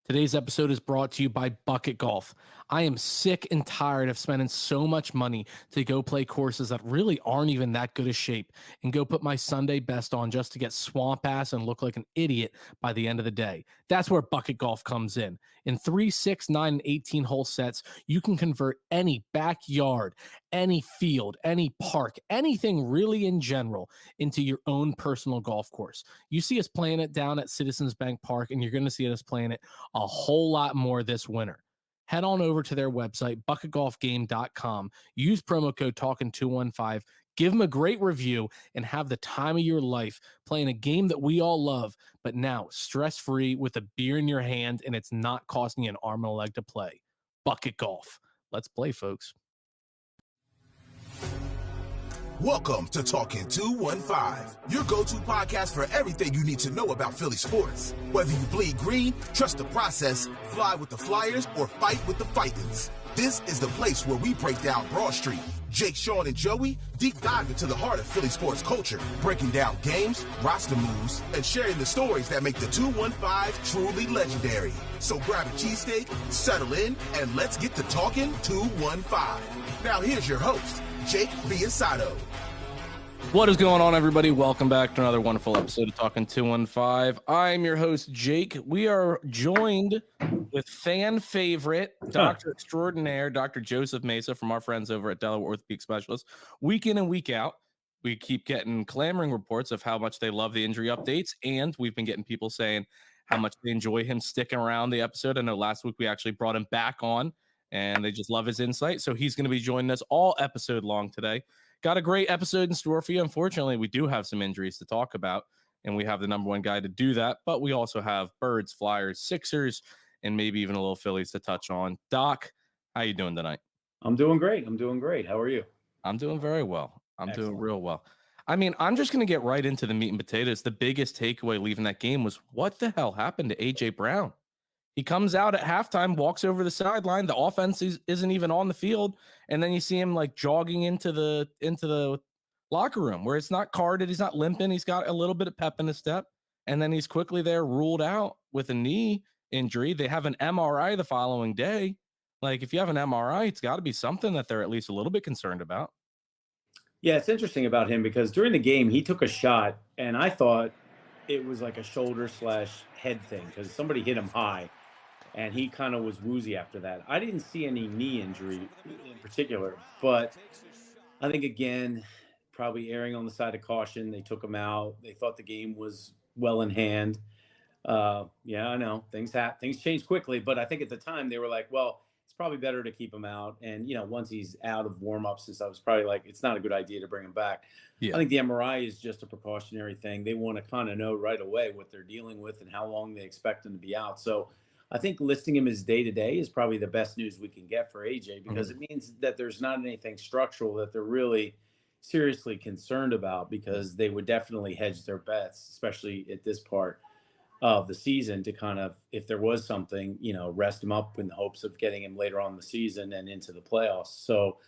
Today's episode is brought to you by Bucket Golf. I am sick and tired of spending so much money to go play courses that really aren't even that good a shape and go put my Sunday best on just to get swamp ass and look like an idiot by the end of the day. That's where Bucket Golf comes in. In 3, 6, 9, and 18 hole sets, you can convert any backyard, any field, any park, anything really in general into your own personal golf course. You see us playing it down at Citizens Bank Park, and you're going to see us playing it a whole lot more this winter. Head on over to their website, bucketgolfgame.com. Use promo code TALKIN215. Give them a great review and have the time of your life playing a game that we all love, but now stress-free with a beer in your hand, and it's not costing you an arm and a leg to play. Bucket Golf. Let's play, folks. Welcome to Talkin 215, your go-to podcast for everything you need to know about Philly sports. Whether you bleed green, trust the process, fly with the Flyers, or fight with the Fightins, this is the place where we break down Broad Street. Jake, Sean, and Joey deep dive into the heart of Philly sports culture, breaking down games, roster moves, and sharing the stories that make the 215 truly legendary. So grab a cheesesteak, settle in, and let's get to Talkin 215. Now here's your host, Jake Biasado. What is going on, everybody? Welcome back to another wonderful episode of Talkin 215. I'm your host, Jake. We are joined with fan favorite, Dr. Extraordinaire, Dr. Joseph Mesa from our friends over at Delaware Orthopedic Specialists. Week in and week out, we keep getting clamoring reports of how much they love the injury updates, and we've been getting people saying how much they enjoy him sticking around the episode. I know last week we actually brought him back on, and they just love his insight. So he's going to be joining us all episode long today. Got a great episode in store for you. Unfortunately, we do have some injuries to talk about, and we have the number one guy to do that. But we also have Birds, Flyers, Sixers, and maybe even a little Phillies to touch on. Doc, how you doing tonight? I'm doing great. How are you? I'm doing very well. Excellent. Doing real well. I mean, I'm just going to get right into the meat and potatoes. The biggest takeaway leaving that game was what the hell happened to A.J. Brown? He comes out at halftime, walks over the sideline. The offense isn't even on the field, and then you see him like jogging into the locker room where it's not carded. He's not limping. He's got a little bit of pep in his step, and then he's quickly there ruled out with a knee injury. They have an MRI the following day. Like, if you have an MRI, it's got to be something that they're at least a little bit concerned about. Yeah, it's interesting about him because during the game he took a shot, and I thought it was like a shoulder/head thing because somebody hit him high. And he kind of was woozy after that. I didn't see any knee injury in particular, but I think, again, probably erring on the side of caution. They took him out. They thought the game was well in hand. Yeah, I know. Things change quickly, but I think at the time they were like, well, it's probably better to keep him out. And, once he's out of warm-ups and stuff, it's probably like it's not a good idea to bring him back. Yeah. I think the MRI is just a precautionary thing. They want to kind of know right away what they're dealing with and how long they expect him to be out. So I think listing him as day-to-day is probably the best news we can get for AJ because it means that there's not anything structural that they're really seriously concerned about because they would definitely hedge their bets, especially at this part of the season to kind of, if there was something, rest him up in the hopes of getting him later on in the season and into the playoffs. So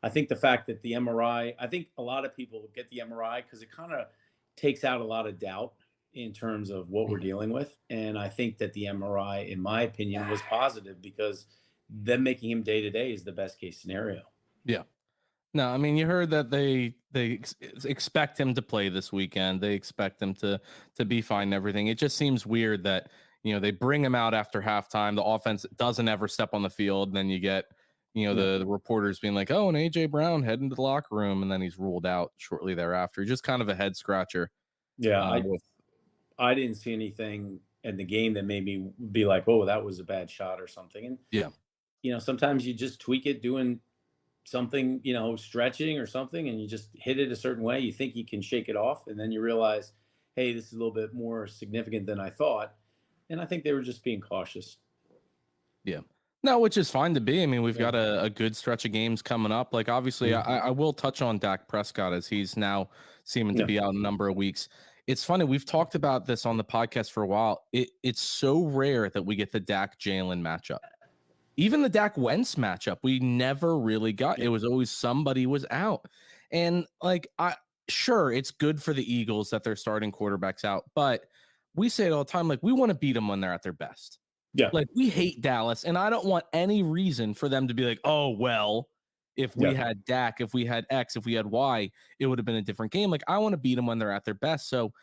I think the fact that the MRI, I think a lot of people get the MRI because it kind of takes out a lot of doubt in terms of what we're dealing with. And I think that the MRI, in my opinion, was positive because them making him day-to-day is the best case scenario. Yeah. No, I mean, you heard that they expect him to play this weekend. They expect him to be fine and everything. It just seems weird that, they bring him out after halftime. The offense doesn't ever step on the field. Then you get, the reporters being like, oh, and A.J. Brown heading to the locker room. And then he's ruled out shortly thereafter. Just kind of a head scratcher. Yeah, I didn't see anything in the game that made me be like, oh, that was a bad shot or something. And, sometimes you just tweak it doing something, stretching or something, and you just hit it a certain way. You think you can shake it off, and then you realize, hey, this is a little bit more significant than I thought. And I think they were just being cautious. Yeah. No, which is fine to be. I mean, we've got a good stretch of games coming up. Like, obviously, I will touch on Dak Prescott as he's now seeming to be out a number of weeks. It's funny. We've talked about this on the podcast for a while. It's so rare that we get the Dak Jalen matchup. Even the Dak Wentz matchup, we never really got. It was always somebody was out. And sure, it's good for the Eagles that they're starting quarterbacks out, but we say it all the time, like, we want to beat them when they're at their best. Yeah. Like, we hate Dallas, and I don't want any reason for them to be like, "Oh, well, if we Yeah. had Dak, if we had X, if we had Y, it would have been a different game." Like, I want to beat them when they're at their best. So,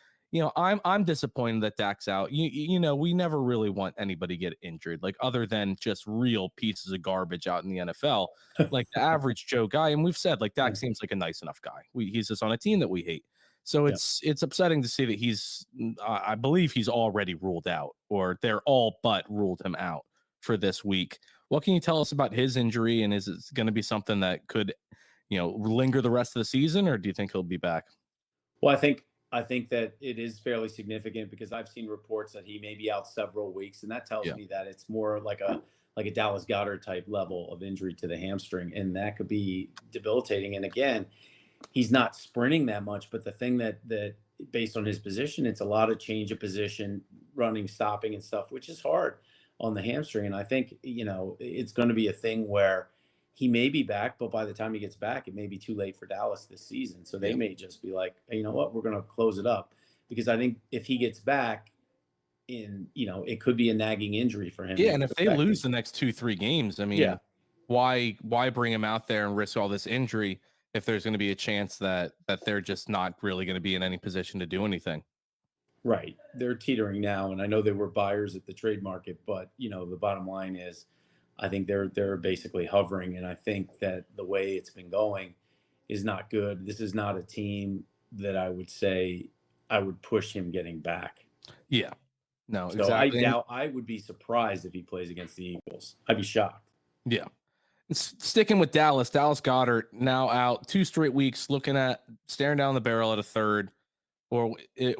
I'm disappointed that Dak's out. We never really want anybody to get injured, like other than just real pieces of garbage out in the NFL, like the average Joe guy. And we've said like Dak seems like a nice enough guy. He's just on a team that we hate. So Yeah. it's upsetting to see that I believe he's already ruled out, or they're all but ruled him out for this week. What can you tell us about his injury, and is it going to be something that could, linger the rest of the season, or do you think he'll be back? Well, I think that it is fairly significant because I've seen reports that he may be out several weeks, and that tells Yeah. me that it's more like a Dallas Goedert type level of injury to the hamstring, and that could be debilitating. And again, he's not sprinting that much, but the thing that based on his position, it's a lot of change of position, running, stopping, and stuff, which is hard on the hamstring. And I think it's going to be a thing where he may be back, but by the time he gets back, it may be too late for Dallas this season. So they may just be like, hey, you know what, we're going to close it up, because I think if he gets back it could be a nagging injury for him. Yeah, and if they lose the next 2-3 games, I mean, Yeah. why bring him out there and risk all this injury if there's going to be a chance that they're just not really going to be in any position to do anything? Right. They're teetering now, and I know they were buyers at the trade market, but the bottom line is I think they're basically hovering, and I think that the way it's been going is not good. This is not a team that I would say I would push him getting back. Yeah. No, So exactly. I would be surprised if he plays against the Eagles. I'd be shocked. Yeah. Sticking with Dallas Goedert now out 2 straight weeks, staring down the barrel at a third, this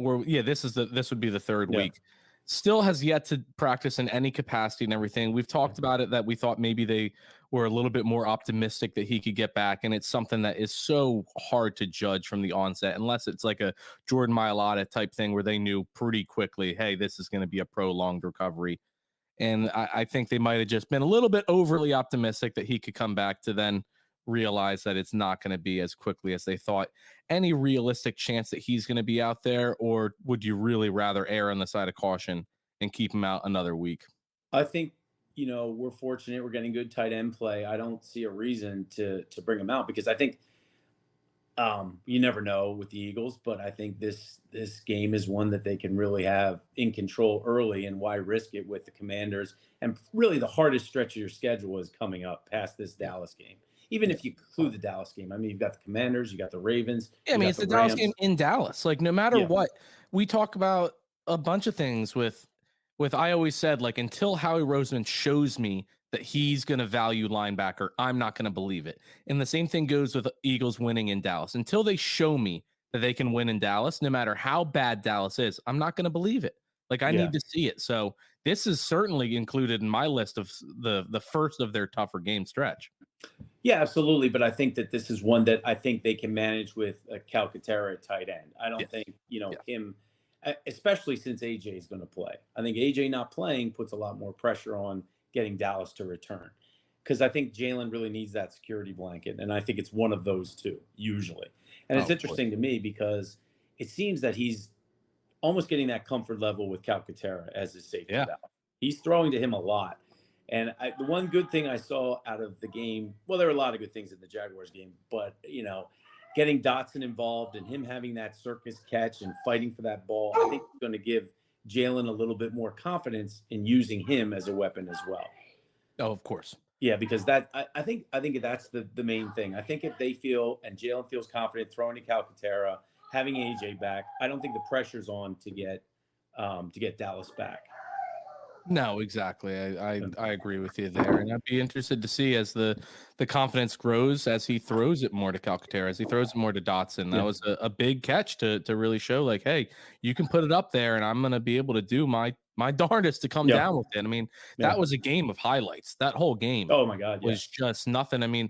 would be the third Yeah. week. Still has yet to practice in any capacity and everything. We've talked about it, that we thought maybe they were a little bit more optimistic that he could get back. And it's something that is so hard to judge from the onset, unless it's like a Jordan Mailata type thing where they knew pretty quickly, hey, this is going to be a prolonged recovery. And I think they might have just been a little bit overly optimistic that he could come back, to then realize that it's not going to be as quickly as they thought. Any realistic chance that he's going to be out there, or would you really rather err on the side of caution and keep him out another week? I think we're fortunate. We're getting good tight end play. I don't see a reason to bring him out, because I think you never know with the Eagles, but I think this game is one that they can really have in control early, and why risk it with the Commanders? And really the hardest stretch of your schedule is coming up past this Dallas game. Even if you include the Dallas game, I mean, you've got the Commanders, you got the Ravens. Yeah, I mean, it's the Dallas game in Dallas. Like, no matter what, we talk about a bunch of things with I always said, like, until Howie Roseman shows me that he's going to value linebacker, I'm not going to believe it. And the same thing goes with Eagles winning in Dallas. Until they show me that they can win in Dallas, no matter how bad Dallas is, I'm not going to believe it. Like, I need to see it. So this is certainly included in my list of the first of their tougher game stretch. Yeah, absolutely. But I think that this is one that I think they can manage with a Calcaterra at tight end. I don't think, him, especially since AJ is going to play. I think AJ not playing puts a lot more pressure on getting Dallas to return, because I think Jalen really needs that security blanket. And I think it's one of those two, usually. And it's interesting to me because it seems that he's almost getting that comfort level with Calcaterra as his safety valve. He's throwing to him a lot. And the one good thing I saw out of the game, well, there were a lot of good things in the Jaguars game, but, getting Dotson involved and him having that circus catch and fighting for that ball, I think it's going to give Jalen a little bit more confidence in using him as a weapon as well. Oh, of course. Yeah, because I think that's the main thing. I think if they feel, and Jalen feels confident throwing to Calcaterra, having AJ back, I don't think the pressure's on to get Dallas back. No, exactly. I agree with you there, and I'd be interested to see as the confidence grows, as he throws it more to Calcaterra, as he throws it more to Dotson. That was a big catch to really show, like, hey, you can put it up there, and I'm going to be able to do my darndest to come down with it. I mean, that was a game of highlights. That whole game, oh my God, was just nothing. I mean,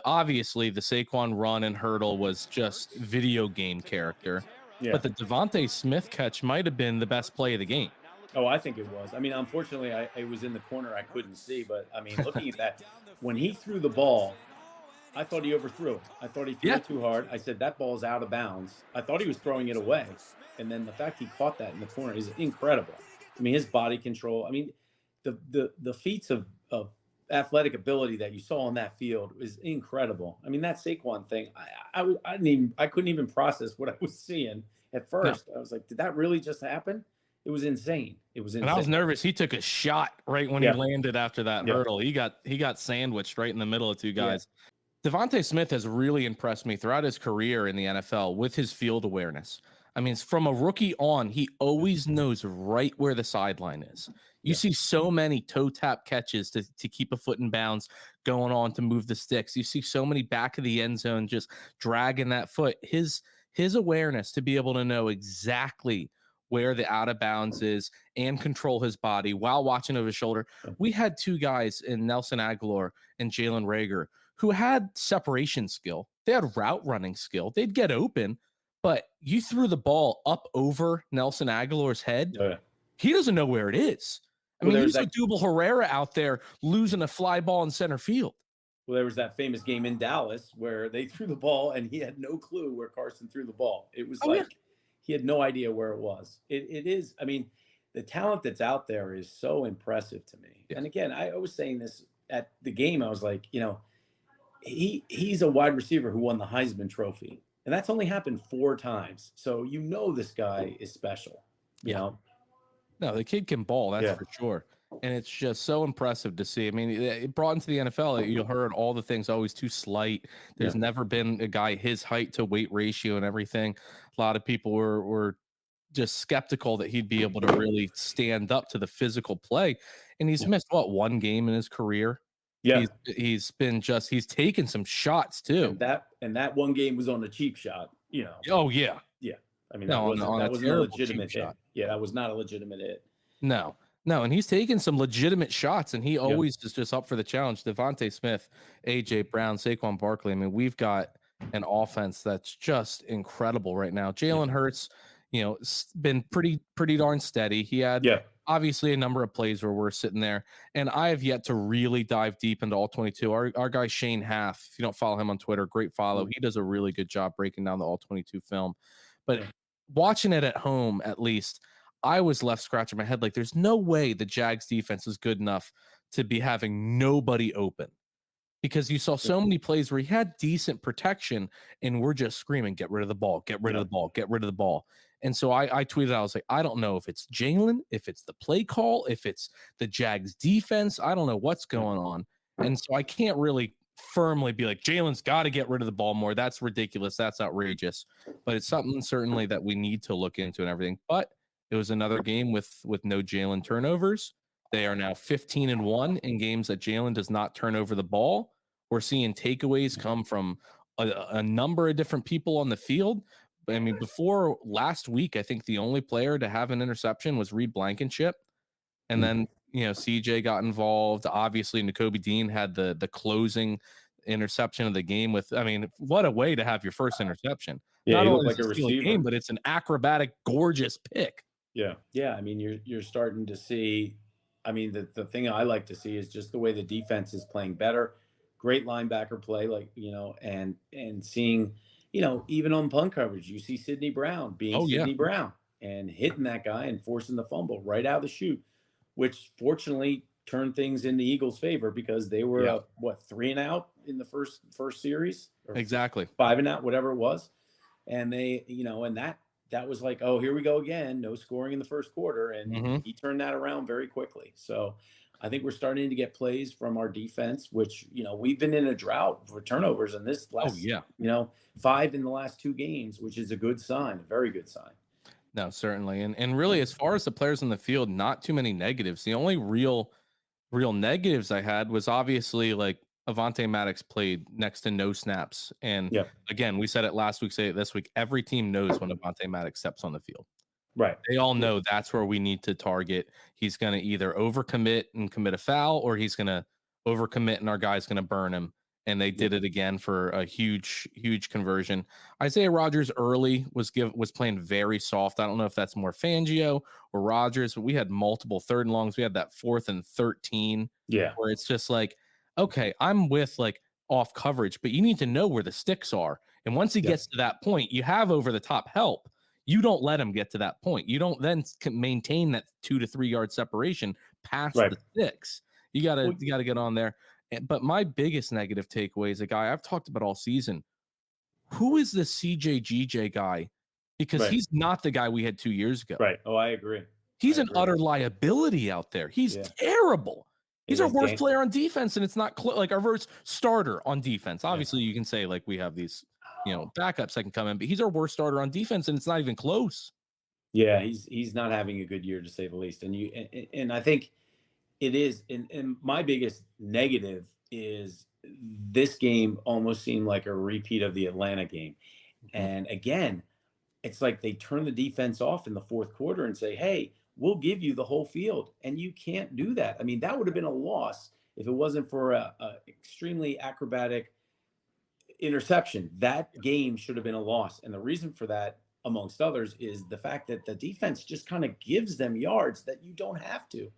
obviously the Saquon run and hurdle was just video game character, but the Devonta Smith catch might have been the best play of the game. Oh, I think it was. I mean, unfortunately, I was in the corner. I couldn't see. But, I mean, looking at that, when he threw the ball, I thought he overthrew it. I thought he threw it too hard. I said, that ball's out of bounds. I thought he was throwing it away. And then the fact he caught that in the corner is incredible. I mean, his body control. I mean, the feats of athletic ability that you saw on that field is incredible. I mean, that Saquon thing, I couldn't even process what I was seeing at No. first. I was like, did that really just happen? It was insane. It was insane. And I was nervous. He took a shot right when he landed after that hurdle. He got sandwiched right in the middle of two guys. Devonta Smith has really impressed me throughout his career in the NFL with his field awareness. I mean, from a rookie on, he always knows right where the sideline is. You see so many toe tap catches to keep a foot in bounds, going on to move the sticks. You see so many back of the end zone just dragging that foot. His awareness to be able to know exactly where the out of bounds is and control his body while watching over his shoulder. We had two guys in Nelson Aguilar and Jalen Reagor who had separation skill. They had route running skill. They'd get open, but you threw the ball up over Nelson Aguilar's head. He doesn't know where it is. I mean, he's a Double Herrera out there losing a fly ball in center field. Well, there was that famous game in Dallas where they threw the ball and he had no clue where Carson threw the ball. It was he had no idea where it was. It is, I mean, the talent that's out there is so impressive to me. And again, I was saying this at the game. I was like, he's a wide receiver who won the Heisman Trophy. And that's only happened 4 times. So this guy is special, you know? No, the kid can ball, that's for sure. And it's just so impressive to see. I mean, it brought into the NFL, you heard all the things always too slight. There's never been a guy his height to weight ratio and everything. A lot of people were just skeptical that he'd be able to really stand up to the physical play. And he's missed, one game in his career? Yeah. He's taken some shots too. And that one game was on a cheap shot, Oh, yeah. Yeah. I mean, that wasn't a legitimate hit. Yeah, that was not a legitimate hit. No, and he's taken some legitimate shots, and he always is just up for the challenge. Devonta Smith, A.J. Brown, Saquon Barkley. I mean, we've got an offense that's just incredible right now. Jalen Hurts, been pretty darn steady. He had obviously a number of plays where we're sitting there, and I have yet to really dive deep into all 22. Our guy Shane Half, if you don't follow him on Twitter, great follow. He does a really good job breaking down the all 22 film. But watching it at home, at least, I was left scratching my head like there's no way the Jags defense is good enough to be having nobody open, because you saw so many plays where he had decent protection and we're just screaming, get rid of the ball, get rid of the ball, get rid of the ball. And so I tweeted, I was like, I don't know if it's Jalen, if it's the play call, if it's the Jags defense. I don't know what's going on. And so I can't really firmly be like, Jalen's got to get rid of the ball more. That's ridiculous. That's outrageous. But it's something certainly that we need to look into and everything. But it was another game with no Jalen turnovers. They are now 15-1 in games that Jalen does not turn over the ball. We're seeing takeaways come from a number of different people on the field. I mean, before last week, I think the only player to have an interception was Reed Blankenship. And then, CJ got involved. Obviously, Nakobe Dean had the closing interception of the game what a way to have your first interception. Yeah, not he only looked like a receiver, game, but it's an acrobatic, gorgeous pick. Yeah. Yeah. I mean, you're starting to see, the thing I like to see is just the way the defense is playing better. Great linebacker play, and seeing, even on punt coverage, you see Sidney Brown being Sidney Brown and hitting that guy and forcing the fumble right out of the chute, which fortunately turned things in the Eagles' favor because they were 3 and out in the first series, exactly 5 and out, whatever it was, and they, and that was like, oh, here we go again, no scoring in the first quarter, and he turned that around very quickly. So I think we're starting to get plays from our defense, which, we've been in a drought for turnovers in this last, 5 in the last 2 games, which is a good sign, a very good sign. No, certainly. And really, as far as the players in the field, not too many negatives. The only real negatives I had was obviously like Avonte Maddox played next to no snaps. And again, we said it last week, say it this week. Every team knows when Avonte Maddox steps on the field. Right. They all know that's where we need to target. He's going to either overcommit and commit a foul, or he's going to overcommit and our guy's going to burn him. And they did it again for a huge conversion. Isaiah Rodgers early was playing very soft. I don't know if that's more Fangio or Rodgers, but we had multiple 3rd and longs. We had that 4th and 13. Yeah. Where it's just like, okay, I'm with like off coverage, but you need to know where the sticks are. And once he gets to that point, you have over the top help. You don't let him get to that point. You don't then maintain that 2 to 3 yard separation past Right. the 6. You gotta get on there. But my biggest negative takeaway is a guy I've talked about all season. Who is the CJGJ guy? Because he's not the guy we had 2 years ago. Right. Oh, I agree. He's an utter liability out there. He's terrible. He's our worst player on defense, and it's not like our worst starter on defense. Obviously, you can say like we have these, backups that can come in, but he's our worst starter on defense, and it's not even close. Yeah, he's not having a good year, to say the least. And I think it is. And my biggest negative is this game almost seemed like a repeat of the Atlanta game. And again, it's like they turn the defense off in the fourth quarter and say, hey, we'll give you the whole field. And you can't do that. I mean, that would have been a loss if it wasn't for a extremely acrobatic interception. That game should have been a loss. And the reason for that, amongst others, is the fact that the defense just kind of gives them yards that you don't have to.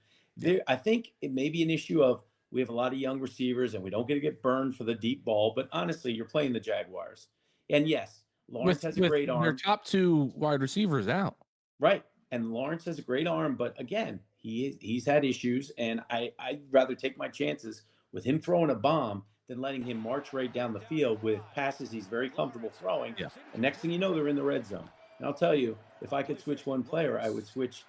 I think it may be an issue of we have a lot of young receivers and we don't get burned for the deep ball. But honestly, you're playing the Jaguars. And yes, Lawrence has a great arm. Their top 2 wide receivers out. Right. And Lawrence has a great arm. But again, he's had issues. And I'd rather take my chances with him throwing a bomb than letting him march right down the field with passes he's very comfortable throwing. Yeah. And next thing you know, they're in the red zone. And I'll tell you, if I could switch one player, I would switch,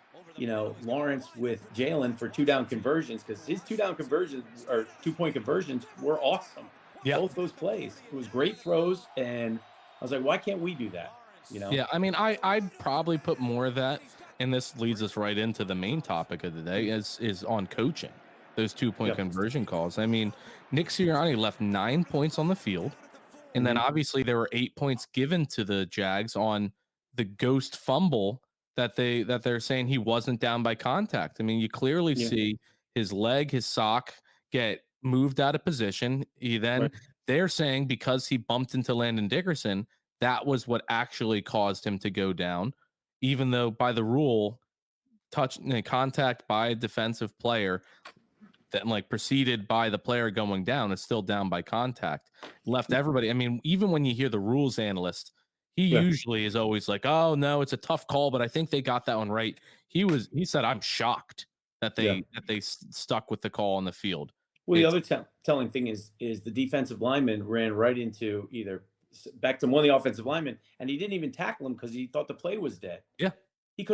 Lawrence with Jalen for 2-down conversions, because his 2-down conversions or 2-point conversions were awesome. Yeah. Both those plays. It was great throws. And I was like, why can't we do that? Yeah, I mean, I'd probably put more of that, and this leads us right into the main topic of the day, is on coaching. Those 2-point conversion calls. I mean, Nick Sirianni left 9 points on the field, and then obviously there were 8 points given to the Jags on the ghost fumble that they're saying he wasn't down by contact. I mean, you clearly see his leg, his sock get moved out of position. They're saying because he bumped into Landon Dickerson, that was what actually caused him to go down, even though by the rule, contact by a defensive player that preceded by the player going down is still down by contact. Left everybody. I mean, even when you hear the rules analyst, he usually is always like, oh no, it's a tough call, but I think they got that one right. He said, I'm shocked that they stuck with the call on the field. Well, the other telling thing is the defensive lineman ran right into back to one of the offensive linemen, and he didn't even tackle him because he thought the play was dead. Yeah. He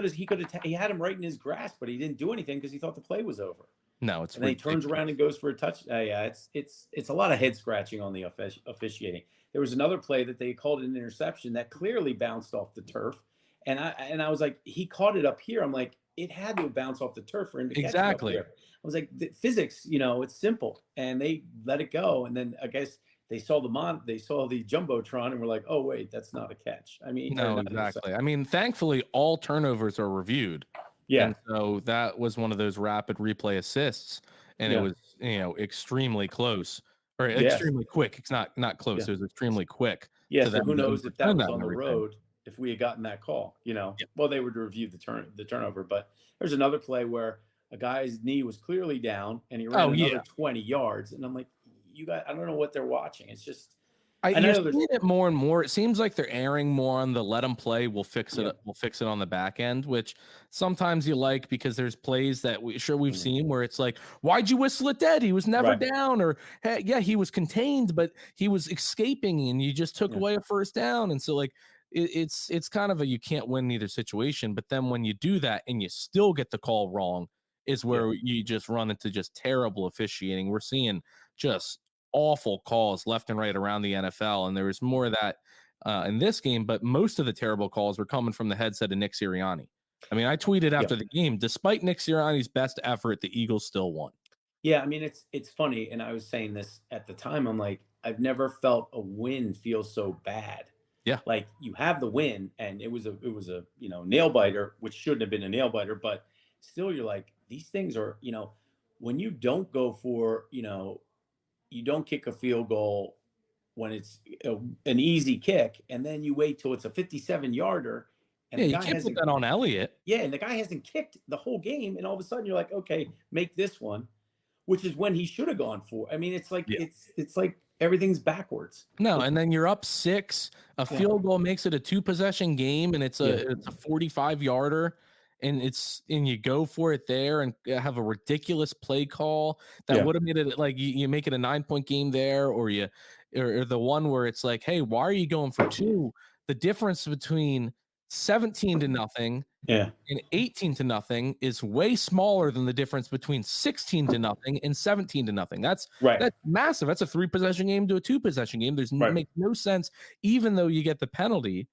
had him right in his grasp, but he didn't do anything because he thought the play was over. No, it's and then he turns around and goes for a touch. It's a lot of head scratching on the officiating. There was another play that they called an interception that clearly bounced off the turf, and I was like, he caught it up here. I'm like, it had to bounce off the turf for him to catch it up here. I was like, physics, it's simple, and they let it go. And then I guess they saw the jumbotron and were like, oh wait, that's not a catch. I mean, no, exactly. I mean, thankfully, all turnovers are reviewed. Yeah. And so that was one of those rapid replay assists, and it was, extremely close or extremely quick. It's not close. It was extremely quick. Yeah. So who knows if that was on the road, if we had gotten that call, well, they would review the turnover, but there's another play where a guy's knee was clearly down and he ran another 20 yards. And I'm like, you guys, I don't know what they're watching. It's just, you're seeing it more and more. It seems like they're erring more on the let them play. We'll fix it. We'll fix it on the back end, which sometimes you like because there's plays that we've seen where it's like, why'd you whistle it dead? He was never down, or hey, he was contained, but he was escaping, and you just took away a first down. And so it's kind of you can't win in either situation. But then when you do that and you still get the call wrong, is where you just run into just terrible officiating. We're seeing just awful calls left and right around the NFL, and there was more of that in this game, but most of the terrible calls were coming from the headset of Nick Sirianni. I mean, I tweeted after the game, despite Nick Sirianni's best effort, the Eagles still won. Yeah, I mean, it's funny, and I was saying this at the time, I'm like, I've never felt a win feel so bad. Yeah. Like, you have the win, and it was a nail biter, which shouldn't have been a nail biter, but still you're like, these things are, when you don't go for, you don't kick a field goal when it's an easy kick, and then you wait till it's a 57-yarder. And you can't put that on Elliott. Yeah, and the guy hasn't kicked the whole game, and all of a sudden you're like, okay, make this one, which is when he should have gone for. I mean, it's like it's like everything's backwards. No, and then you're up 6. A field goal makes it a 2-possession game, and it's a 45-yarder. and you go for it there and have a ridiculous play call that would have made it like you make it a 9-point game there, or the one where it's like, hey, why are you going for 2? The difference between 17-0 and 18-0 is way smaller than the difference between 16-0 and 17-0. That's massive. That's a 3-possession game to a 2-possession game. Makes no sense, even though you get the penalty.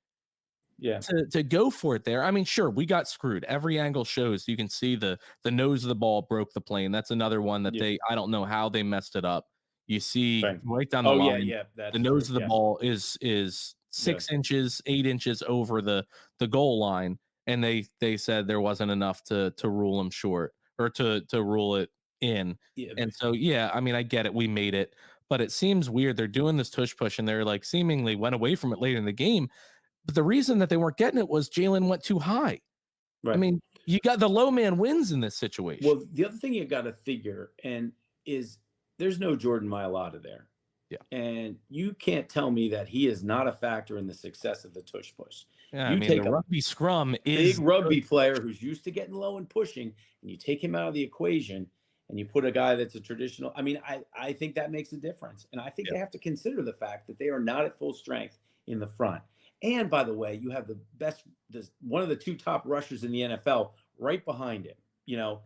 To go for it there. I mean, sure, we got screwed. Every angle shows. You can see the nose of the ball broke the plane. That's another one that I don't know how they messed it up. You see right down the line. The nose of the ball is 6 inches, 8 inches over the goal line, and they said there wasn't enough to rule them short or to rule it in. And so I mean, I get it. We made it, but it seems weird. They're doing this tush push, and they're like seemingly went away from it later in the game. But the reason that they weren't getting it was Jalen went too high. I mean, you got the low man wins in this situation. Well, the other thing you got to figure is there's no Jordan Mailata there. And you can't tell me that he is not a factor in the success of the tush push. Yeah, you take a rugby scrum big rugby player who's used to getting low and pushing, and you take him out of the equation, and you put a guy that's a traditional. I mean, I think that makes a difference, and I think they have to consider the fact that they are not at full strength in the front. And by the way, you have one of the 2 top rushers in the NFL right behind him. You know,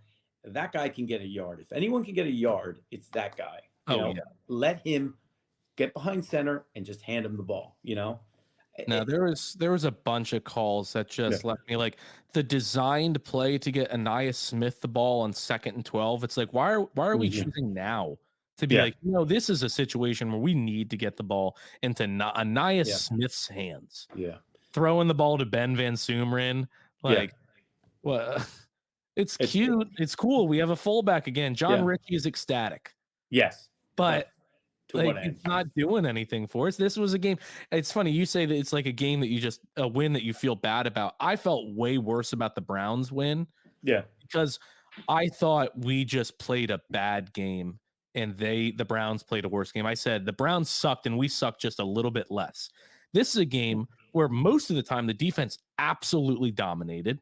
that guy can get a yard. If anyone can get a yard, it's that guy. Let him get behind center and just hand him the ball. You know. Now there was a bunch of calls that just left me like the designed play to get Anais Smith the ball on 2nd and 12. It's like why are we choosing now? To be like, this is a situation where we need to get the ball into Anais Smith's hands. Throwing the ball to Ben Van Sumeren. Like, well, it's cute. It's cool. We have a fullback again. John Ritchie is ecstatic. Yes. But it's not doing anything for us. This was a game. It's funny. You say that it's like a game that a win that you feel bad about. I felt way worse about the Browns win. Because I thought we just played a bad game. And the Browns played a worse game. I said the Browns sucked and we sucked just a little bit less. This is a game where most of the time the defense absolutely dominated.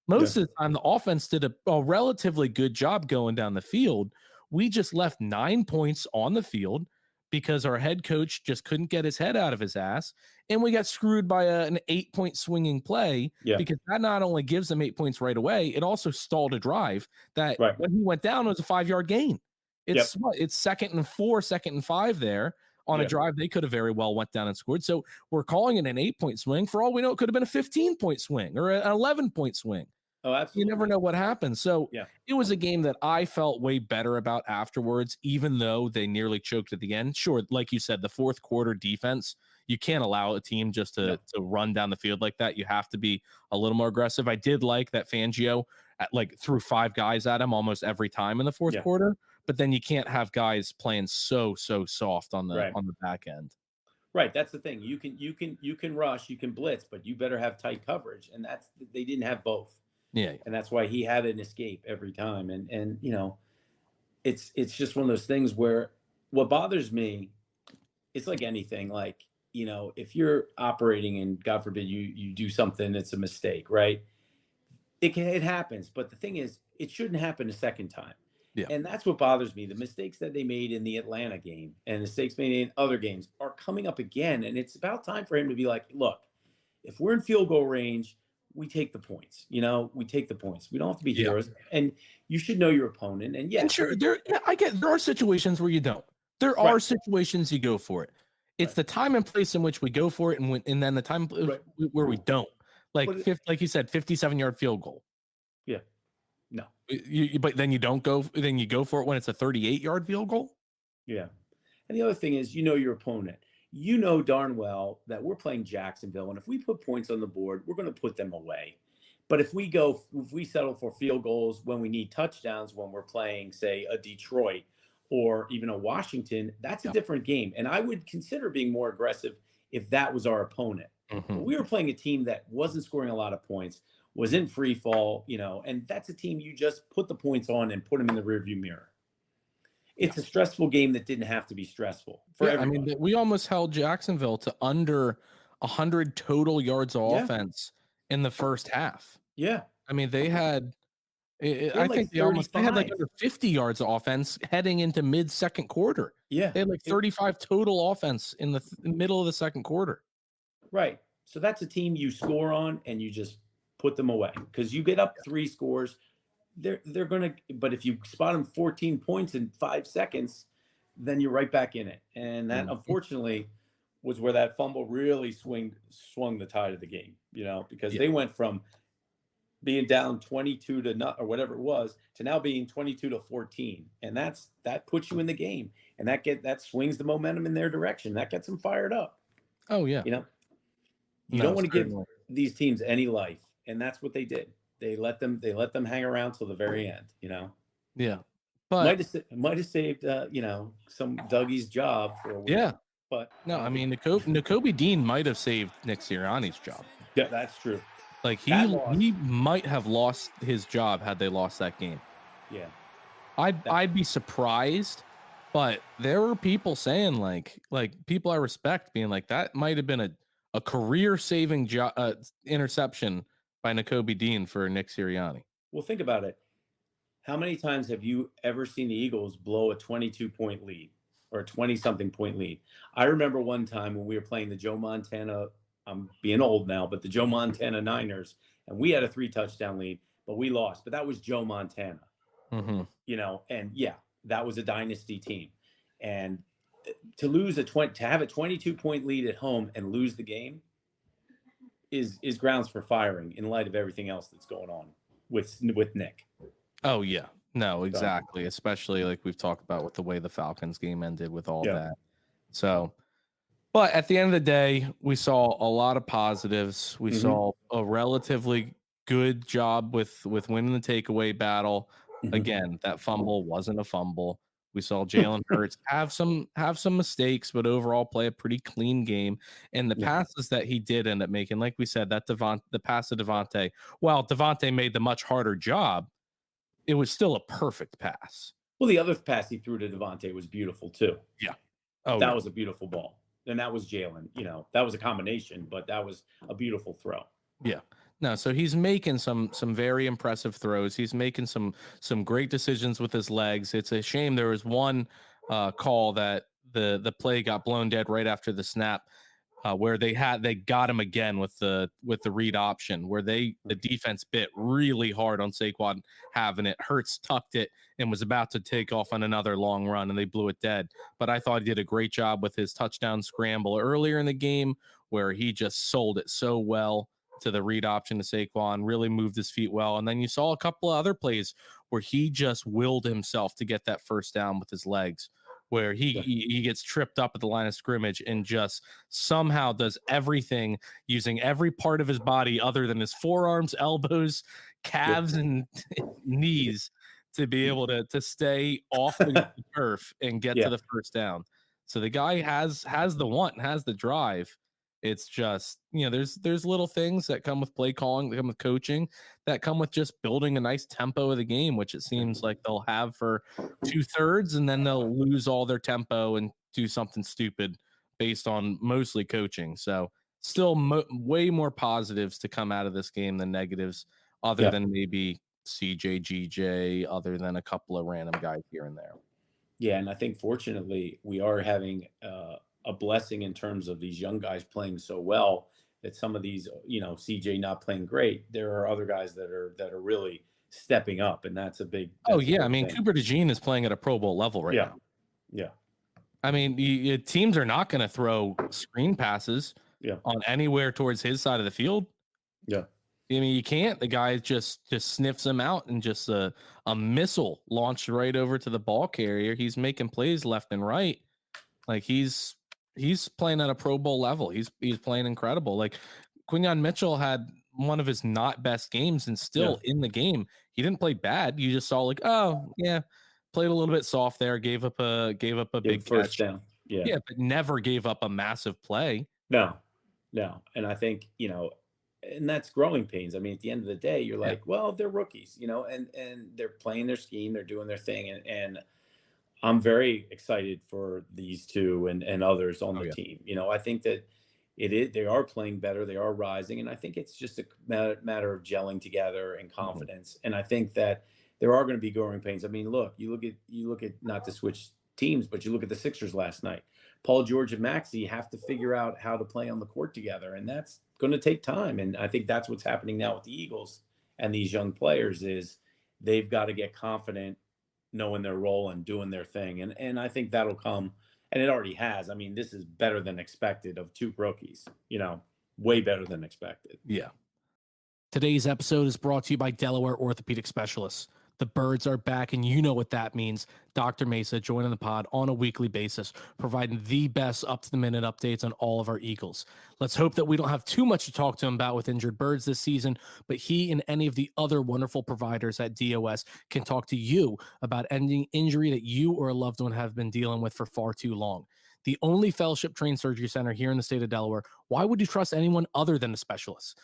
Most of the time the offense did a relatively good job going down the field. We just left 9 points on the field because our head coach just couldn't get his head out of his ass. And we got screwed by an 8-point swinging play because that not only gives them 8 points right away, it also stalled a drive that when he went down, it was a 5-yard gain. It's 2nd and 4, 2nd and 5 there on a drive. They could have very well went down and scored. So we're calling it an 8-point swing. For all we know, it could have been a 15-point swing or an 11-point swing. Oh, absolutely. You never know what happens. So it was a game that I felt way better about afterwards, even though they nearly choked at the end. Sure, like you said, the 4th quarter defense, you can't allow a team just to run down the field like that. You have to be a little more aggressive. I did like that Fangio threw 5 guys at him almost every time in the 4th quarter. But then you can't have guys playing so soft on the back end. Right, that's the thing. You can rush, you can blitz, but you better have tight coverage, and they didn't have both. And that's why he had an escape every time. And you know, it's just one of those things where what bothers me, it's like anything. Like, you know, if you're operating and God forbid you do something that's a mistake, right? It happens, but the thing is, it shouldn't happen a second time. And that's what bothers me. The mistakes that they made in the Atlanta game and mistakes made in other games are coming up again. And it's about time for him to be like, look, if we're in field goal range, we take the points. You know, we take the points. We don't have to be heroes. And you should know your opponent. And and sure, there are situations where you don't. There are situations you go for it. It's the time and place in which we go for it, and then the time where we don't. Like you said, 57-yard field goal. No. But then you don't go. Then you go for it when it's a 38-yard field goal. And the other thing is, you know your opponent. You know darn well that we're playing Jacksonville, and if we put points on the board, we're going to put them away. But if we settle for field goals when we need touchdowns, when we're playing, say, a Detroit or even a Washington, that's a different game. And I would consider being more aggressive if that was our opponent. We were playing a team that wasn't scoring a lot of points, was in free fall, you know, and that's a team you just put the points on and put them in the rearview mirror. It's a stressful game that didn't have to be stressful for everyone. I mean, we almost held Jacksonville to under 100 total yards of offense in the first half. I I mean, they had. They I had like think they had like 35. under 50 yards of offense heading into mid second quarter. Yeah. They had like 35 total offense in the middle of the second quarter. Right. So that's a team you score on and you just put them away because you get up 3 scores. They're gonna. But if you spot them 14 points in 5 seconds, then you're right back in it. And that Mhm. unfortunately was where that fumble really swung the tide of the game. Because Yeah. they went from being down 22 to not or whatever it was to now being 22 to 14, and that puts you in the game, and that swings the momentum in their direction. That gets them fired up. Oh yeah. You know, you don't No, want to give certainly. these teams any life, and that's what they did. They let them hang around till the very end. Yeah. Might But have saved some Dougie's job for a week, yeah. but No, I mean, Nakobe Dean might have saved Nick Sirianni's job. yeah, that's true. Like That loss, he might have lost his job had they lost that game. yeah, I'd be surprised, but there were people saying like people I respect being like that might have been a career saving interception by Nakobe Dean for Nick Sirianni. well, think about it. How many times have you ever seen the Eagles blow a 22-point lead or a 20-something point lead? I remember one time when we were playing the Joe Montana, I'm being old now, but the Joe Montana Niners, and we had a 3-touchdown lead, but we lost. But that was Joe Montana, Mm-hmm. and yeah, that was a dynasty team. And to have a 22-point lead at home and lose the game is grounds for firing in light of everything else that's going on with Nick. Oh yeah, no, exactly. Especially like we've talked about with the way the Falcons game ended with all that. So, but at the end of the day, we saw a lot of positives. We saw a relatively good job with winning the takeaway battle. Again, that fumble wasn't a fumble. We saw Jalen Hurts have some mistakes, but overall play a pretty clean game. And the passes that he did end up making, like we said, the pass to Devonta, while Devonta made the much harder job, it was still a perfect pass. Well, the other pass he threw to Devonta was beautiful too. Yeah. That was a beautiful ball. And that was Jalen. That was a combination, but that was a beautiful throw. Yeah. No, so he's making some very impressive throws. He's making some great decisions with his legs. It's a shame there was one call that the play got blown dead right after the snap. Where they got him again with the read option, where the defense bit really hard on Saquon having it. Hurts tucked it and was about to take off on another long run, and they blew it dead. But I thought he did a great job with his touchdown scramble earlier in the game, where he just sold it so well to the read option to Saquon, really moved his feet well. And then you saw a couple of other plays where he just willed himself to get that first down with his legs, where he gets tripped up at the line of scrimmage and just somehow does everything using every part of his body other than his forearms, elbows, calves, and knees to be able to stay off the turf and get to the first down. So the guy has the want, has the drive. It's just, there's little things that come with play calling, that come with coaching, that come with just building a nice tempo of the game, which it seems like they'll have for 2/3, and then they'll lose all their tempo and do something stupid based on mostly coaching. So still way more positives to come out of this game than negatives, other than maybe CJ, GJ, other than a couple of random guys here and there. Yeah, and I think fortunately we are having a blessing in terms of these young guys playing so well that some of these, CJ not playing great, there are other guys that are really stepping up, and that's a big. I mean, thing. Cooper DeJean is playing at a Pro Bowl level right now. Yeah. I mean, teams are not going to throw screen passes on anywhere towards his side of the field. Yeah. I mean, you can't. The guy just sniffs him out and just a missile launched right over to the ball carrier. He's making plays left and right. Like he's playing at a Pro Bowl level. He's playing incredible. Like Quinyon Mitchell had one of his not best games and still in the game. He didn't play bad. You just saw like, oh yeah, played a little bit soft there, gave up a big first catch. down. Yeah, but never gave up a massive play. No. And I think, and that's growing pains. I mean, at the end of the day, you're like, well, they're rookies, and they're playing their scheme, they're doing their thing. And I'm very excited for these two and others on the team. I think that They are playing better. They are rising. And I think it's just a matter of gelling together and confidence. And I think that there are going to be growing pains. I mean, look, you look at not to switch teams, but you look at the Sixers last night. Paul George and Maxey have to figure out how to play on the court together. And that's going to take time. And I think that's what's happening now with the Eagles and these young players is they've got to get confident, knowing their role and doing their thing. And I think that'll come. And it already has. I mean, this is better than expected of 2 rookies, way better than expected. Yeah. Today's episode is brought to you by Delaware Orthopedic Specialists. The birds are back, and you know what that means. Dr. Mesa joining the pod on a weekly basis, providing the best up-to-the-minute updates on all of our Eagles. Let's hope that we don't have too much to talk to him about with injured birds this season, but he and any of the other wonderful providers at DOS can talk to you about any injury that you or a loved one have been dealing with for far too long. The only fellowship-trained surgery center here in the state of Delaware, why would you trust anyone other than a specialist?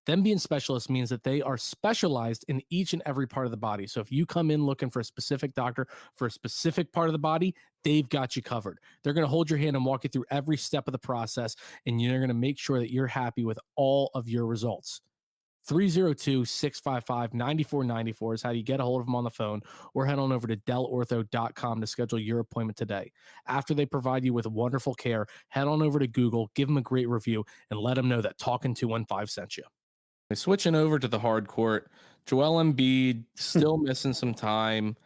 Them being specialists means that they are specialized in each and every part of the body. So if you come in looking for a specific doctor for a specific part of the body, they've got you covered. They're going to hold your hand and walk you through every step of the process, and you're going to make sure that you're happy with all of your results. 302-655-9494 is how you get a hold of them on the phone, or head on over to delortho.com to schedule your appointment today. After they provide you with wonderful care, head on over to Google, give them a great review, and let them know that Talkin 215 sent you. Switching over to the hard court, Joel Embiid still missing some time.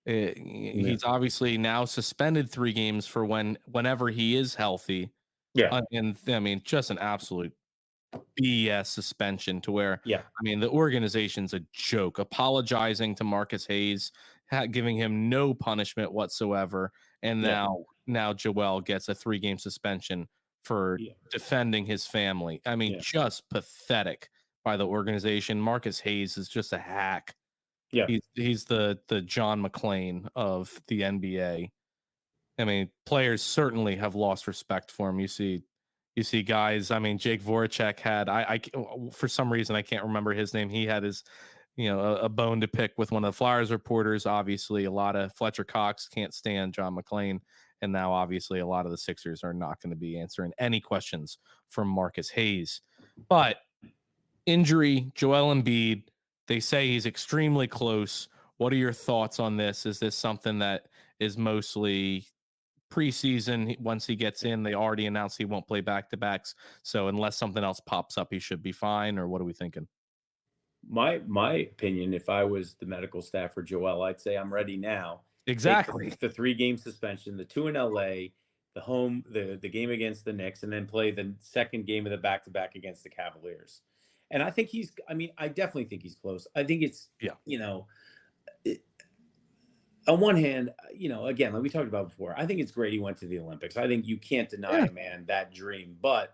He's obviously now suspended 3 games for whenever he is healthy. Yeah. And I mean, just an absolute BS suspension to where, I mean, the organization's a joke, apologizing to Marcus Hayes, giving him no punishment whatsoever. And now Joel gets a 3-game suspension for defending his family. I mean, just pathetic by the organization. Marcus Hayes is just a hack. Yeah. He's the John McClane of the NBA. I mean, players certainly have lost respect for him. You see guys, I mean, Jake Voracek had, I for some reason, I can't remember his name. He had his, a bone to pick with one of the Flyers reporters. Obviously, a lot of Fletcher Cox can't stand John McClane. And now, obviously, a lot of the Sixers are not going to be answering any questions from Marcus Hayes. But injury, Joel Embiid, they say he's extremely close. What are your thoughts on this? Is this something that is mostly preseason? Once he gets in, they already announced he won't play back-to-backs. So unless something else pops up, he should be fine, or what are we thinking? My opinion, if I was the medical staff for Joel, I'd say I'm ready now. Exactly. Take the 3-game suspension, the 2 in LA, the game against the Knicks, and then play the second game of the back-to-back against the Cavaliers. And I think I definitely think he's close. I think it's, on one hand, again, like we talked about before, I think it's great he went to the Olympics. I think you can't deny a man that dream. But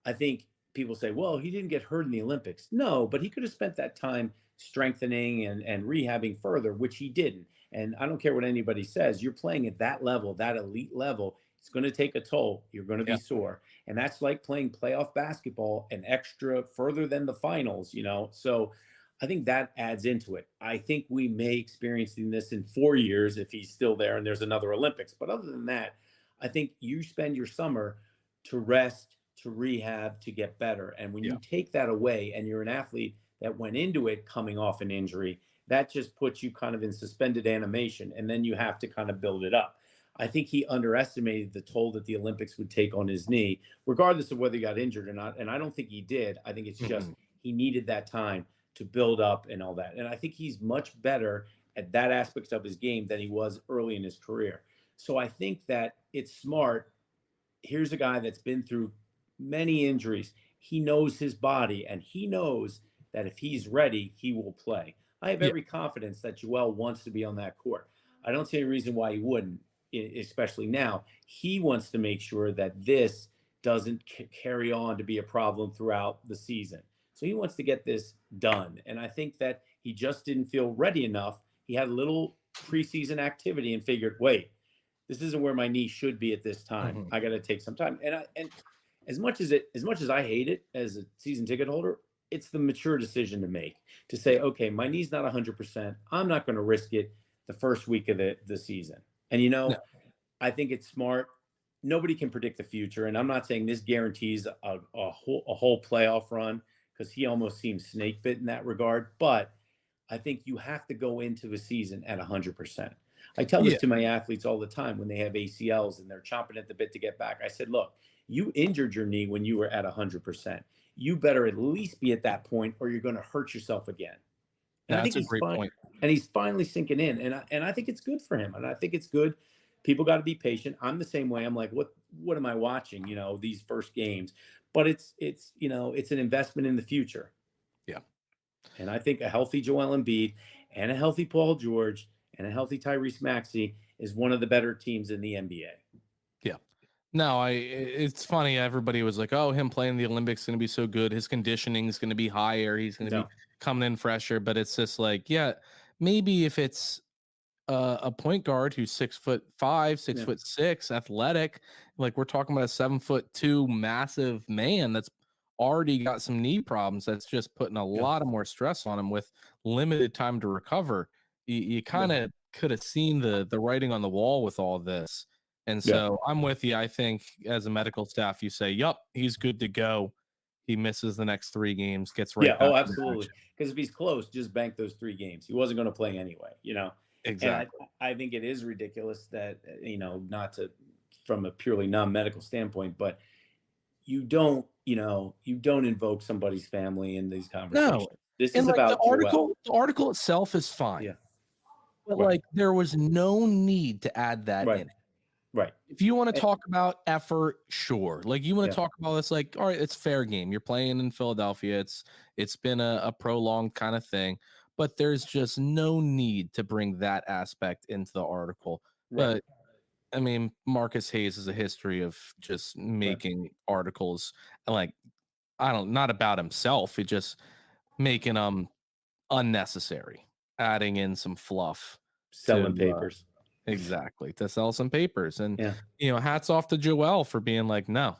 I think people say, well, he didn't get hurt in the Olympics. No, but he could have spent that time strengthening and rehabbing further, which he didn't. And I don't care what anybody says. You're playing at that level, that elite level. It's going to take a toll. You're going to be sore. And that's like playing playoff basketball and extra further than the finals, So I think that adds into it. I think we may experience this in 4 years if he's still there and there's another Olympics. But other than that, I think you spend your summer to rest, to rehab, to get better. And when you take that away and you're an athlete that went into it coming off an injury, that just puts you kind of in suspended animation. And then you have to kind of build it up. I think he underestimated the toll that the Olympics would take on his knee, regardless of whether he got injured or not. And I don't think he did. I think it's just he needed that time to build up and all that. And I think he's much better at that aspect of his game than he was early in his career. So I think that it's smart. Here's a guy that's been through many injuries. He knows his body, and he knows that if he's ready, he will play. I have every confidence that Joel wants to be on that court. I don't see any reason why he wouldn't, especially now. He wants to make sure that this doesn't carry on to be a problem throughout the season. So he wants to get this done. And I think that he just didn't feel ready enough. He had a little preseason activity and figured, wait, this isn't where my knee should be at this time. I got to take some time. And as much as I hate it as a season ticket holder, it's the mature decision to make, to say, okay, my knee's not 100%. I'm not going to risk it the first week of the season. And, I think it's smart. nobody can predict the future, and I'm not saying this guarantees a whole playoff run because he almost seems snake bit in that regard. But I think you have to go into a season at 100%. I tell this Yeah. to my athletes all the time when they have ACLs and they're chomping at the bit to get back. I said, look, you injured your knee when you were at 100%. You better at least be at that point, or you're going to hurt yourself again. And I think That's a great point. and he's finally sinking in, and I think it's good for him, and I think it's good. People got to be patient. I'm the same way. I'm like, what am I watching? These first games, but it's it's an investment in the future. Yeah. And I think a healthy Joel Embiid and a healthy Paul George and a healthy Tyrese Maxey is one of the better teams in the NBA. Yeah. No, it's funny. Everybody was like, oh, him playing the Olympics is going to be so good. His conditioning is going to be higher. He's going to be coming in fresher. But it's just like, yeah, maybe if it's a point guard who's 6'5", 6'6", athletic, like we're talking about a 7'2" massive man that's already got some knee problems. That's just putting a lot of more stress on him with limited time to recover. You kind of could have seen the writing on the wall with all this. And so I'm with you. I think as a medical staff, you say, yup, he's good to go. He misses the next 3 games, gets right. Yeah. Oh, absolutely. Because if he's close, just bank those 3 games. He wasn't going to play anyway, Exactly. And I think it is ridiculous that, not to, from a purely non-medical standpoint, but you don't invoke somebody's family in these conversations. No. This is about the article. The article itself is fine. Yeah. But like there was no need to add that in. Right. If you want to talk about effort, sure. Like you want to talk about this, like, all right, it's fair game. You're playing in Philadelphia. It's been a prolonged kind of thing, but there's just no need to bring that aspect into the article. Right. But I mean, Marcus Hayes has a history of just making articles like, not about himself. He just making them unnecessary, adding in some fluff, selling papers. Exactly, to sell some papers. And hats off to Joel for being like, no,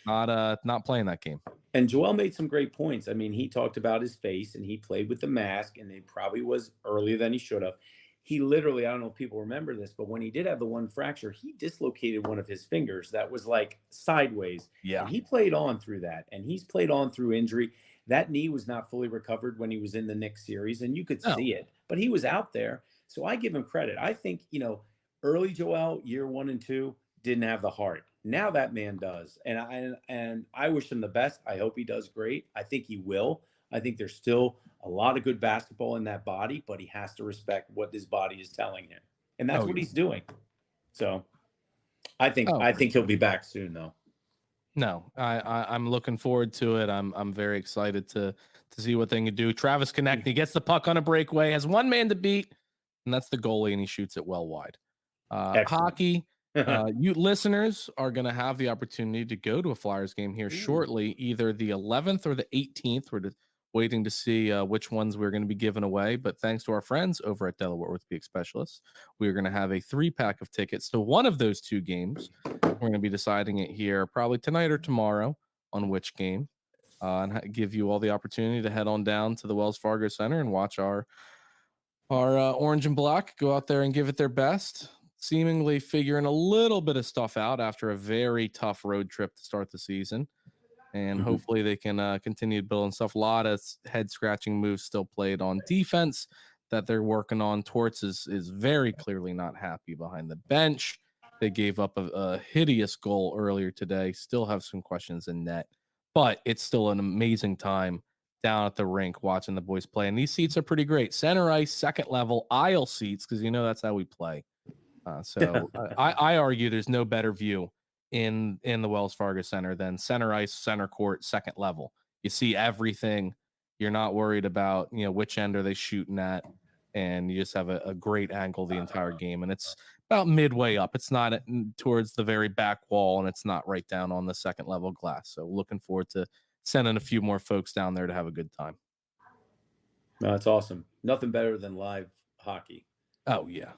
not playing that game. And Joel made some great points. I mean, he talked about his face and he played with the mask, and it probably was earlier than he should have. He literally, I don't know if people remember this, but when he did have the one fracture, he dislocated one of his fingers that was like sideways. Yeah. And he played on through that, and he's played on through injury. That knee was not fully recovered when he was in the Knicks series, and you could see it, but he was out there. So I give him credit. I think, early Joel, year 1 and 2, didn't have the heart. Now that man does. And I wish him the best. I hope he does great. I think he will. I think there's still a lot of good basketball in that body, but he has to respect what his body is telling him. And that's what he's doing. So I think he'll be back soon, though. No, I'm looking forward to it. I'm very excited to see what they can do. Travis Konechny gets the puck on a breakaway, has one man to beat, and that's the goalie, and he shoots it well wide. Hockey, you listeners are going to have the opportunity to go to a Flyers game here shortly, either the 11th or the 18th. We're waiting to see which ones we're going to be giving away. But thanks to our friends over at Delaware Orthopedic Specialists, we're going to have a 3-pack of tickets to one of those 2 games. We're going to be deciding it here probably tonight or tomorrow on which game, and give you all the opportunity to head on down to the Wells Fargo Center and watch our orange and black go out there and give it their best, seemingly figuring a little bit of stuff out after a very tough road trip to start the season. And hopefully they can continue building stuff. A lot of head-scratching moves still played on defense that they're working on. Torts is very clearly not happy behind the bench. They gave up a hideous goal earlier today. Still have some questions in net. But it's still an amazing time down at the rink watching the boys play. And these seats are pretty great. Center ice, second level, aisle seats, because that's how we play. So I argue there's no better view in the Wells Fargo Center than center ice, center court, second level. You see everything. You're not worried about, which end are they shooting at, and you just have a great angle the entire game. And it's about midway up. It's not towards the very back wall, and it's not right down on the second level glass. So looking forward to sending a few more folks down there to have a good time. No, that's awesome. Nothing better than live hockey. Oh, yeah.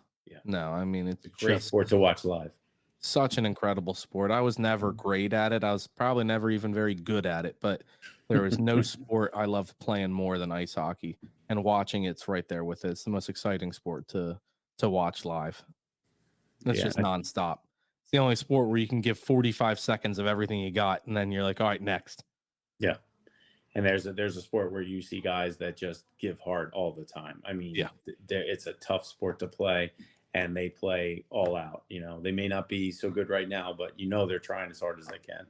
No, I mean, it's a great sport to watch live. Such an incredible sport. I was never great at it. I was probably never even very good at it, but there is no sport I love playing more than ice hockey, and watching it's right there with it. It's the most exciting sport to watch live. It's just nonstop. It's the only sport where you can give 45 seconds of everything you got, and then you're like, all right, next. Yeah. And there's a sport where you see guys that just give heart all the time. I mean, it's a tough sport to play, and they play all out. You know, they may not be so good right now, but they're trying as hard as they can.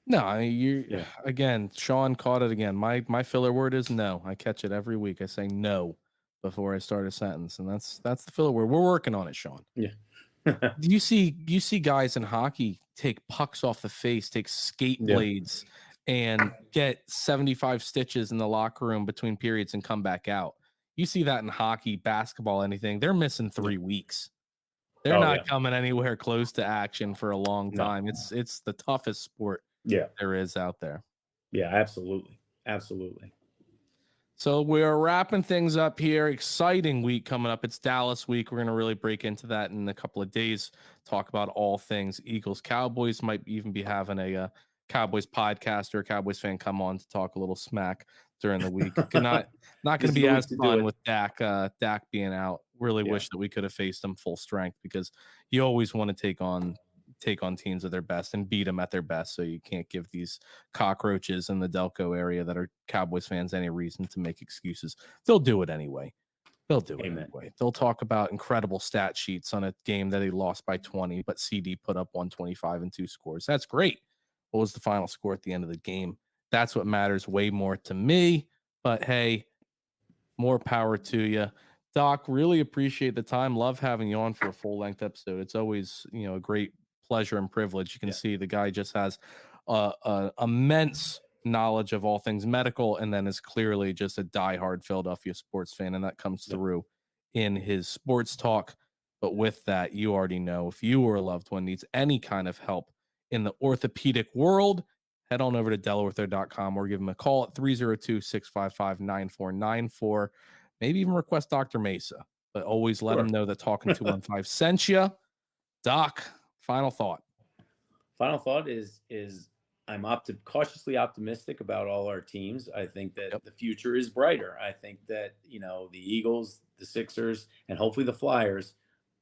No, again, Sean caught it again. My filler word is no. I catch it every week. I say no before I start a sentence, and that's the filler word. We're working on it, Sean. Yeah. You see guys in hockey take pucks off the face, take skate blades, and get 75 stitches in the locker room between periods and come back out. You see that in hockey, basketball, anything. They're missing 3 weeks. They're not coming anywhere close to action for a long time. It's the toughest sport there is out there. Yeah, absolutely. Absolutely. So we're wrapping things up here. Exciting week coming up. It's Dallas week. We're going to really break into that in a couple of days. Talk about all things Eagles, Cowboys. Might even be having a Cowboys podcast or a Cowboys fan come on to talk a little smack during the week. Not going to be as fun with Dak being out. Really wish that we could have faced him full strength, because you always want to take on teams at their best and beat them at their best. So you can't give these cockroaches in the Delco area that are Cowboys fans any reason to make excuses. They'll do it anyway. They'll talk about incredible stat sheets on a game that they lost by 20, but CD put up 125 and 2 scores. That's great. What was the final score at the end of the game? That's what matters way more to me. But hey, more power to you. Doc, really appreciate the time. Love having you on for a full-length episode. It's always, a great pleasure and privilege. You can see the guy just has immense knowledge of all things medical, and then is clearly just a diehard Philadelphia sports fan, and that comes through in his sports talk. But with that, you already know, if you or a loved one needs any kind of help in the orthopedic world, head on over to delaortho.com or give him a call at 302-655-9494. Maybe even request Dr. Mesa, but always let him know that Talkin 215 sent you. Doc, final thought. Final thought is I'm cautiously optimistic about all our teams. I think that the future is brighter. I think that, the Eagles, the Sixers, and hopefully the Flyers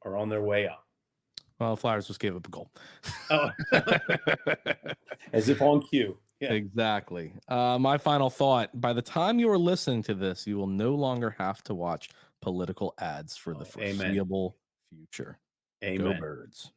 are on their way up. Well, the Flyers just gave up a goal. Oh. As if on cue. Yeah. Exactly. My final thought, by the time you are listening to this, you will no longer have to watch political ads for the foreseeable future. Amen. Go Birds.